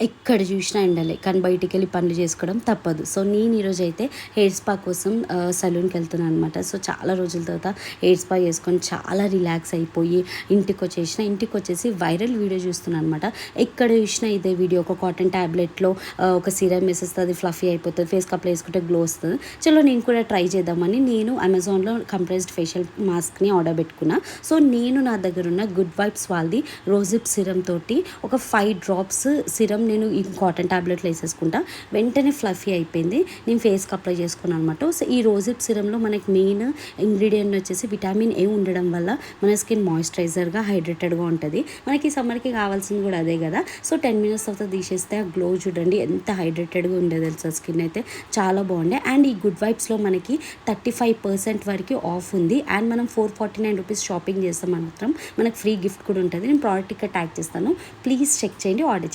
ఎక్కడ చూసినా ఎండలే, కానీ బయటికి వెళ్ళి పనులు చేసుకోవడం తప్పదు. సో నేను ఈరోజు అయితే హెయిర్ స్పా కోసం సలూన్కి వెళ్తున్నాను అనమాట. సో చాలా రోజుల తర్వాత హెయిర్ స్పా చేసుకొని చాలా రిలాక్స్ అయిపోయి ఇంటికి వచ్చేసి వైరల్ వీడియో చూస్తున్నాను అనమాట. ఎక్కడ చూసినా ఇదే వీడియో. ఒక కాటన్ ట్యాబ్లెట్లో ఒక సీరం వేసేస్తుంది, ఫ్లఫీ అయిపోతుంది, ఫేస్ కప్లో వేసుకుంటే గ్లో వస్తుంది. చలో నేను కూడా ట్రై చేద్దామని నేను అమెజాన్లో కంప్రెస్డ్ ఫేషియల్ మాస్క్ని ఆర్డర్ పెట్టుకున్నా. సో నేను నా దగ్గర ఉన్న గుడ్ వైబ్స్ వాళ్ళది రోజిప్ సిరం తోటి ఒక 5 డ్రాప్స్ సిరం నేను ఈ కాటన్ ట్యాబ్లెట్లు వేసేసుకుంటా. వెంటనే ఫ్లఫీ అయిపోయింది. నేను ఫేస్కి అప్లై చేసుకున్నాను అనమాట. సో ఈ రోజిప్ సిరంలో మనకి మెయిన్ ఇంగ్రీడియంట్ వచ్చేసి విటమిన్ ఏ ఉండడం వల్ల మన స్కిన్ మాయిశ్చరైజర్గా హైడ్రేటెడ్గా ఉంటుంది. మనకి సమ్మర్కి కావాల్సింది కూడా అదే కదా. సో 10 minutes తర్వాత తీసేస్తే ఆ గ్లో చూడండి ఎంత హైడ్రేటెడ్గా ఉండేది తెలుసా. స్కిన్ అయితే చాలా బాగుండే. అండ్ ఈ గుడ్ వైబ్స్లో మనకి 35% వరకు ఆఫ్ ఉంది. అండ్ మనం 449 రూపీస్ షాపింగ్ చేస్తాం మాత్రం మనకు ఫ్రీ గిఫ్ట్ కూడా ఉంటుంది. నేను ప్రోడక్ట్ ఇక్కడ ట్యాగ్ చేస్తాను, ప్లీజ్ చెక్ చేయండి, ఆర్డర్ చేయండి.